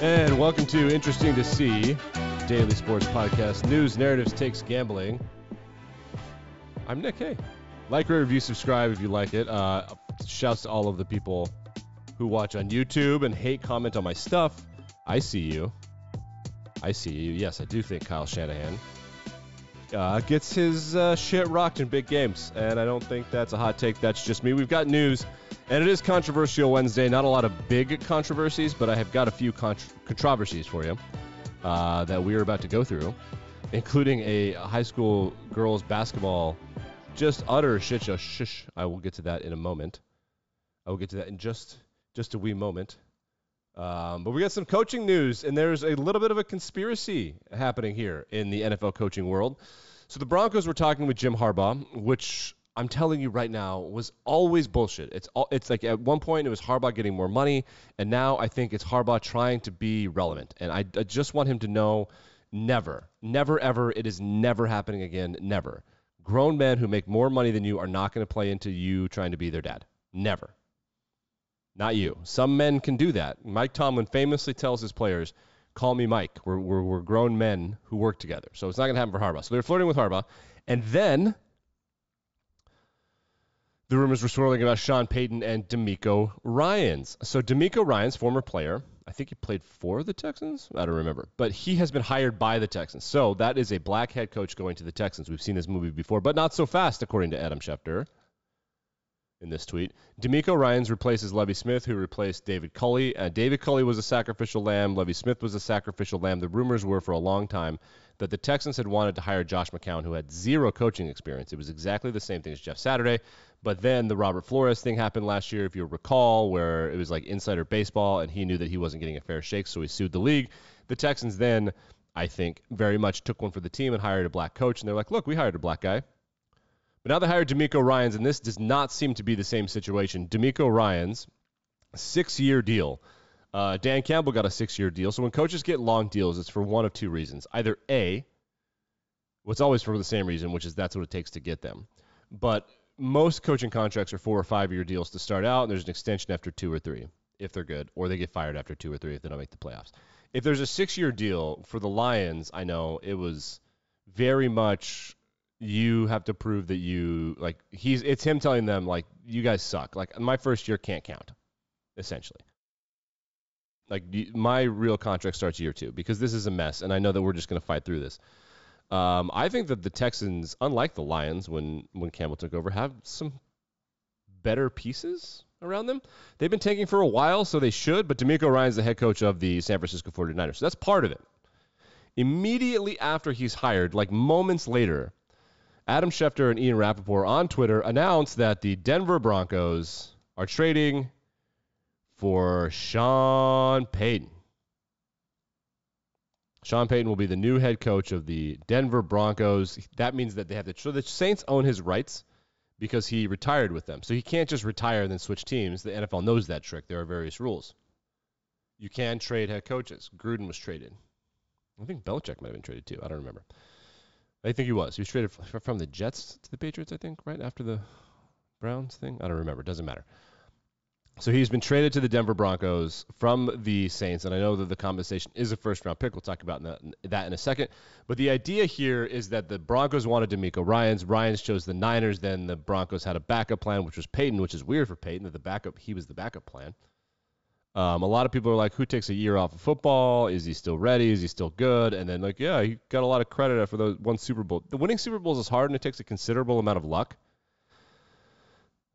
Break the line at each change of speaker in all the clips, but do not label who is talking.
And welcome to Interesting to See, daily sports podcast, news, narratives, takes, gambling. I'm Nick. Hey, like, rate, review, subscribe if you like it. Shouts to all of the people who watch on YouTube and hate comment on my stuff. I see you. Yes, I do think Kyle Shanahan gets his shit rocked in big games, and I don't think that's a hot take. That's just me. We've got news, and it is Controversial Wednesday. Not a lot of big controversies, but I have got a few controversies for you that we are about to go through, including a high school girls basketball just utter shit show. Shush. I will get to that in a moment. I will get to that in just a wee moment. But we got some coaching news, and there's a little bit of a conspiracy happening here in the NFL coaching world. So the Broncos were talking with Jim Harbaugh, which I'm telling you right now was always bullshit. It's like at one point it was Harbaugh getting more money, and now I think it's Harbaugh trying to be relevant. And I just want him to know, never, ever, it is never happening again, never. Grown men who make more money than you are not going to play into you trying to be their dad. Never. Not you. Some men can do that. Mike Tomlin famously tells his players, call me Mike. We're grown men who work together. So it's not going to happen for Harbaugh. So they're flirting with Harbaugh. And then the rumors were swirling about Sean Payton and DeMeco Ryans. So DeMeco Ryans, former player, I think he played for the Texans. I don't remember. But he has been hired by the Texans. So that is a black head coach going to the Texans. We've seen this movie before, but not so fast, according to Adam Schefter. In this tweet, DeMeco Ryans replaces Lovie Smith, who replaced David Culley. David Culley was a sacrificial lamb. Lovie Smith was a sacrificial lamb. The rumors were for a long time that the Texans had wanted to hire Josh McCown, who had zero coaching experience. It was exactly the same thing as Jeff Saturday. But then the Robert Flores thing happened last year, if you recall, where it was like insider baseball, and he knew that he wasn't getting a fair shake, so he sued the league. The Texans then, I think, very much took one for the team and hired a black coach. And they're like, look, we hired a black guy. But now they hired DeMeco Ryans, and this does not seem to be the same situation. DeMeco Ryans, 6-year deal. Dan Campbell got a 6-year deal. So when coaches get long deals, it's for one of two reasons. Either A, what's always for the same reason, which is that's what it takes to get them. But most coaching contracts are 4 or 5-year deals to start out, and there's an extension after 2 or 3 if they're good, or they get fired after 2 or 3 if they don't make the playoffs. If there's a 6-year deal for the Lions, I know it was very much you have to prove that you, like, it's him telling them, like, you guys suck. Like, my first year can't count, essentially. Like, my real contract starts year 2 because this is a mess, and I know that we're just going to fight through this. I think that the Texans, unlike the Lions when Campbell took over, have some better pieces around them. They've been tanking for a while, so they should, but DeMeco Ryans is the head coach of the San Francisco 49ers, so that's part of it. Immediately after he's hired, like moments later, Adam Schefter and Ian Rappaport on Twitter announced that the Denver Broncos are trading for Sean Payton. Sean Payton will be the new head coach of the Denver Broncos. That means that they have so the Saints own his rights because he retired with them. So he can't just retire and then switch teams. The NFL knows that trick. There are various rules. You can trade head coaches. Gruden was traded. I think Belichick might have been traded too. I don't remember. I think he was. He was traded from the Jets to the Patriots, I think, right after the Browns thing. I don't remember. It doesn't matter. So he's been traded to the Denver Broncos from the Saints, and I know that the compensation is a first-round pick. We'll talk about that in a second. But the idea here is that the Broncos wanted DeMeco Ryans. Ryans chose the Niners. Then the Broncos had a backup plan, which was Payton, which is weird for Payton that he was the backup plan. A lot of people are like, who takes a year off of football? Is he still ready? Is he still good? And then, like, yeah, he got a lot of credit after the one Super Bowl. The winning Super Bowls is hard, and it takes a considerable amount of luck.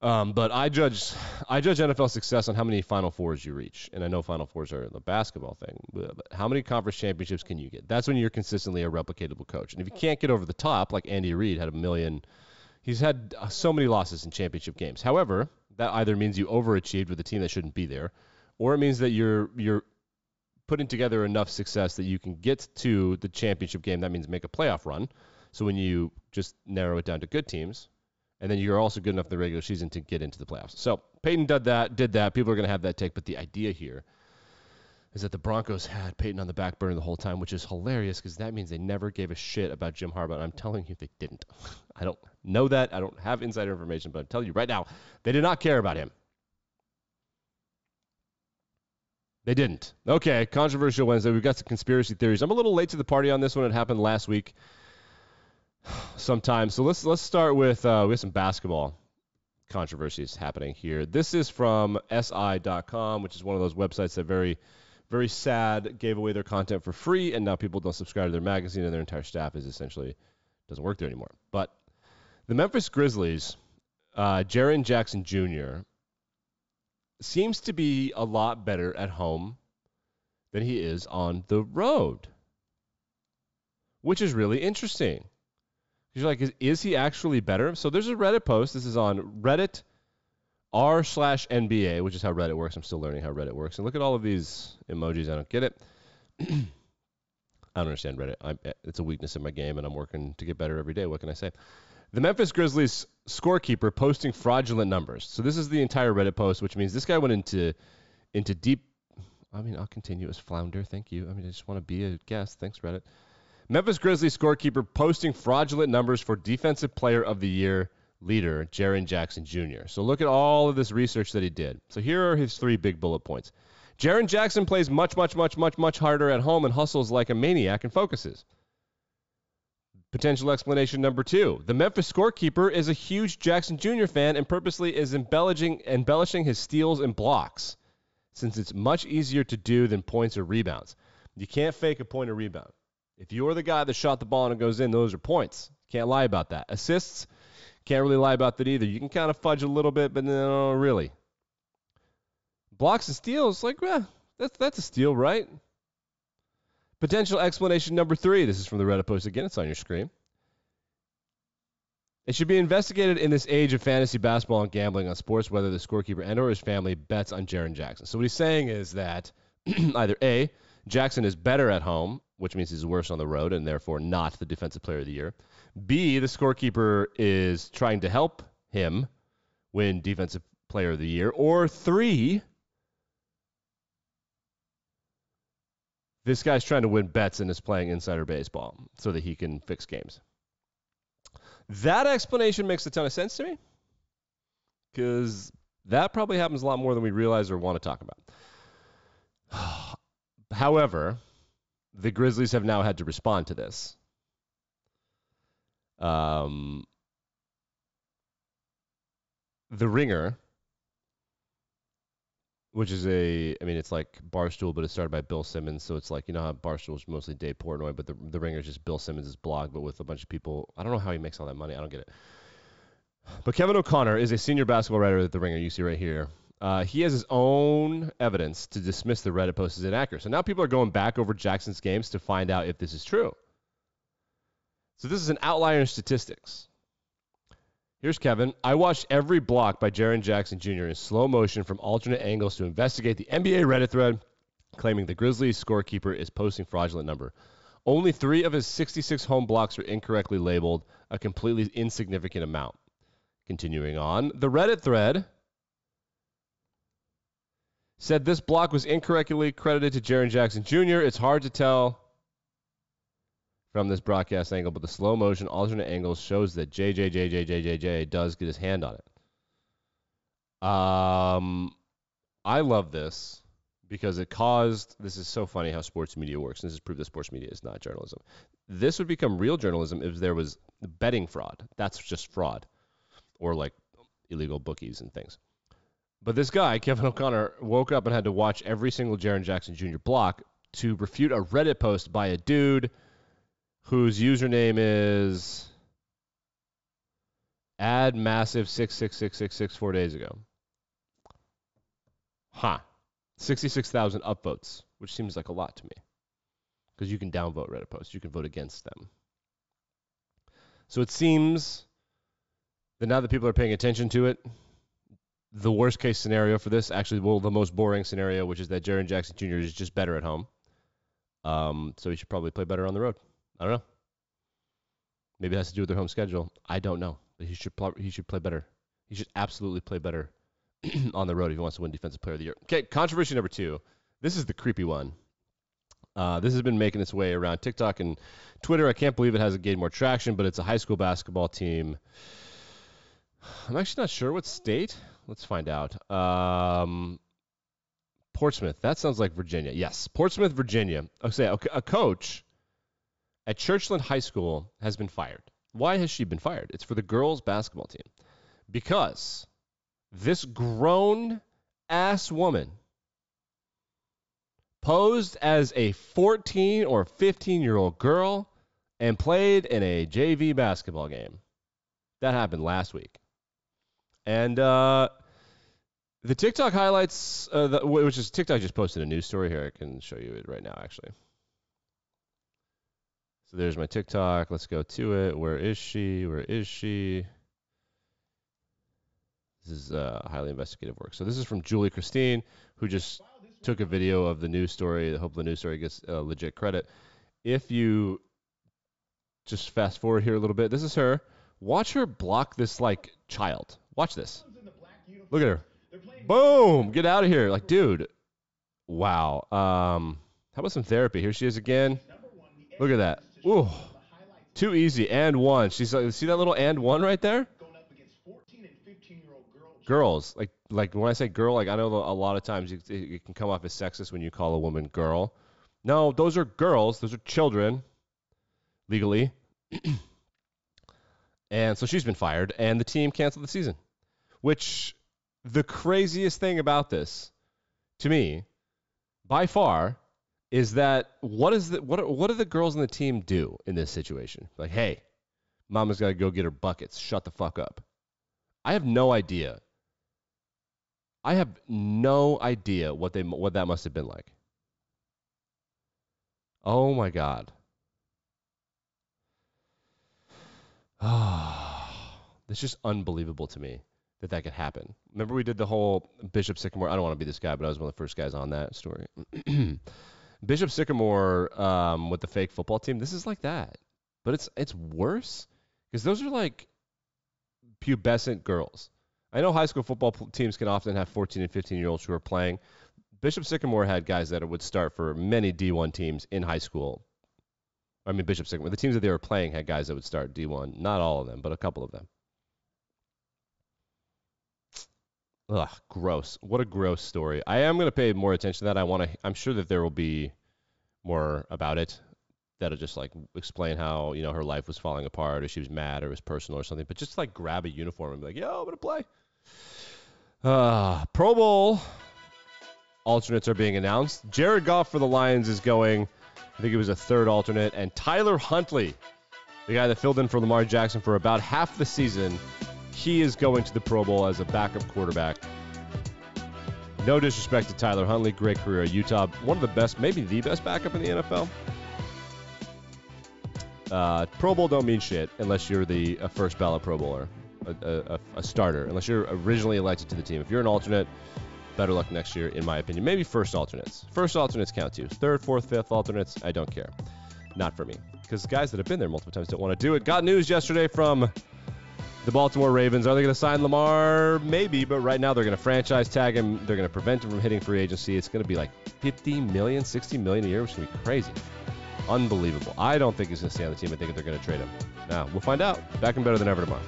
But I judge NFL success on how many Final Fours you reach. And I know Final Fours are the basketball thing. But how many conference championships can you get? That's when you're consistently a replicatable coach. And if you can't get over the top, like Andy Reid had 1 million, he's had so many losses in championship games. However, that either means you overachieved with a team that shouldn't be there, or it means that you're putting together enough success that you can get to the championship game. That means make a playoff run. So when you just narrow it down to good teams, and then you're also good enough in the regular season to get into the playoffs. So Payton did that. People are going to have that take. But the idea here is that the Broncos had Payton on the back burner the whole time, which is hilarious because that means they never gave a shit about Jim Harbaugh. And I'm telling you they didn't. I don't know that. I don't have insider information, but I'm telling you right now, they did not care about him. They didn't. Okay, controversial Wednesday. We've got some conspiracy theories. I'm a little late to the party on this one. It happened last week sometime. So let's start with we have some basketball controversies happening here. This is from SI.com, which is one of those websites that very, very sad gave away their content for free, and now people don't subscribe to their magazine, and their entire staff is essentially doesn't work there anymore. But the Memphis Grizzlies, Jaren Jackson Jr., seems to be a lot better at home than he is on the road, which is really interesting. You're like, is he actually better? So there's a Reddit post. This is on Reddit r/NBA, which is how Reddit works. I'm still learning how Reddit works. And look at all of these emojis. I don't get it. I don't understand Reddit. It's a weakness in my game, and I'm working to get better every day. What can I say? The Memphis Grizzlies scorekeeper posting fraudulent numbers. So this is the entire Reddit post, which means this guy went into deep. I'll continue as flounder. Thank you. I just want to be a guest. Thanks, Reddit. Memphis Grizzlies scorekeeper posting fraudulent numbers for Defensive Player of the Year leader, Jaren Jackson Jr. So look at all of this research that he did. So here are his 3 big bullet points. Jaren Jackson plays much harder at home and hustles like a maniac and focuses. Potential explanation number 2. The Memphis scorekeeper is a huge Jackson Jr. fan and purposely is embellishing his steals and blocks, since it's much easier to do than points or rebounds. You can't fake a point or rebound. If you're the guy that shot the ball and it goes in, those are points. Can't lie about that. Assists, can't really lie about that either. You can kind of fudge a little bit, but no, really. Blocks and steals, that's a steal, right? Potential explanation number 3. This is from the Reddit post again. It's on your screen. It should be investigated in this age of fantasy basketball and gambling on sports whether the scorekeeper and or his family bets on Jaren Jackson. So what he's saying is that either A, Jackson is better at home, which means he's worse on the road and therefore not the Defensive Player of the Year. B, the scorekeeper is trying to help him win Defensive Player of the Year. Or 3, this guy's trying to win bets and is playing insider baseball so that he can fix games. That explanation makes a ton of sense to me because that probably happens a lot more than we realize or want to talk about. However, the Grizzlies have now had to respond to this. The Ringer, which is it's like Barstool, but it's started by Bill Simmons, so it's like, how Barstool's mostly Dave Portnoy, but the Ringer is just Bill Simmons' blog, but with a bunch of people. I don't know how he makes all that money. I don't get it. But Kevin O'Connor is a senior basketball writer at the Ringer, you see right here. He has his own evidence to dismiss the Reddit post as inaccurate. So now people are going back over Jackson's games to find out if this is true. So this is an outlier in statistics. Here's Kevin. I watched every block by Jaren Jackson Jr. in slow motion from alternate angles to investigate the NBA Reddit thread claiming the Grizzlies scorekeeper is posting fraudulent number. Only 3 of his 66 home blocks are incorrectly labeled, a completely insignificant amount. Continuing on, the Reddit thread said this block was incorrectly credited to Jaren Jackson Jr. It's hard to tell from this broadcast angle, but the slow motion alternate angle shows that JJ does get his hand on it. I love this because this is so funny how sports media works. This is proof that sports media is not journalism. This would become real journalism if there was betting fraud. That's just fraud or like illegal bookies and things. But this guy, Kevin O'Connor, woke up and had to watch every single Jaren Jackson Jr. block to refute a Reddit post by a dude whose username is addmassive66666 4 days ago. 66,000 upvotes, which seems like a lot to me. Because you can downvote Reddit posts. You can vote against them. So it seems that now that people are paying attention to it, the worst case scenario for this, the most boring scenario, which is that Jaren Jackson Jr. is just better at home. So he should probably play better on the road. I don't know. Maybe it has to do with their home schedule. I don't know. But he should play better. He should absolutely play better on the road if he wants to win Defensive Player of the Year. Okay, controversy number 2. This is the creepy one. This has been making its way around TikTok and Twitter. I can't believe it hasn't gained more traction, but it's a high school basketball team. I'm actually not sure what state. Let's find out. Portsmouth. That sounds like Virginia. Yes, Portsmouth, Virginia. Okay, a coach at Churchland High School has been fired. Why has she been fired? It's for the girls' basketball team. Because this grown-ass woman posed as a 14 or 15-year-old girl and played in a JV basketball game. That happened last week. And the TikTok highlights, which is TikTok just posted a news story here. I can show you it right now, actually. So there's my TikTok. Let's go to it. Where is she? Where is she? This is highly investigative work. So this is from Julie Christine, who just took a video of the news story. I hope the news story gets legit credit. If you just fast forward here a little bit, this is her. Watch her block this, like, child. Watch this. Look at her. Boom! Get out of here. Like, dude. Wow. How about some therapy? Here she is again. Look at that. Ooh. Too easy. And one. She's like, see that little and one right there? Girls. Like when I say girl, like I know a lot of times it can come off as sexist when you call a woman girl. No, those are girls. Those are children. Legally. And so she's been fired, and the team canceled the season. Which, the craziest thing about this, to me, by far, is that what do the girls on the team do in this situation? Like, hey, mama's got to go get her buckets. Shut the fuck up. I have no idea. I have no idea what that must have been like. Oh my God. It's just unbelievable to me that could happen. Remember we did the whole Bishop Sycamore. I don't want to be this guy, but I was one of the first guys on that story. Bishop Sycamore with the fake football team. This is like that, but it's worse because those are like pubescent girls. I know high school football teams can often have 14 and 15-year-olds who are playing. Bishop Sycamore had guys that would start for many D1 teams in high school. I mean, Bishop Sycamore. The teams that they were playing had guys that would start D1. Not all of them, but a couple of them. Ugh, gross. What a gross story. I am going to pay more attention to that. I'm sure that there will be more about it that'll just like explain how, you know, her life was falling apart or she was mad or it was personal or something. But just like grab a uniform and be like, yo, I'm going to play. Pro Bowl alternates are being announced. Jared Goff for the Lions is going. I think he was a third alternate. And Tyler Huntley, the guy that filled in for Lamar Jackson for about half the season, he is going to the Pro Bowl as a backup quarterback. No disrespect to Tyler Huntley. Great career at Utah. One of the best, maybe the best backup in the NFL. Pro Bowl don't mean shit unless you're the first ballot Pro Bowler, a starter, unless you're originally elected to the team. If you're an alternate, better luck next year, in my opinion. Maybe first alternates. First alternates count too. Third, fourth, fifth alternates, I don't care. Not for me. Because guys that have been there multiple times don't want to do it. Got news yesterday from the Baltimore Ravens. Are they going to sign Lamar? Maybe, but right now they're going to franchise tag him. They're going to prevent him from hitting free agency. It's going to be like $50 million, $60 million a year, which is going to be crazy. Unbelievable. I don't think he's going to stay on the team. I think they're going to trade him. Now, we'll find out. Back and better than ever tomorrow.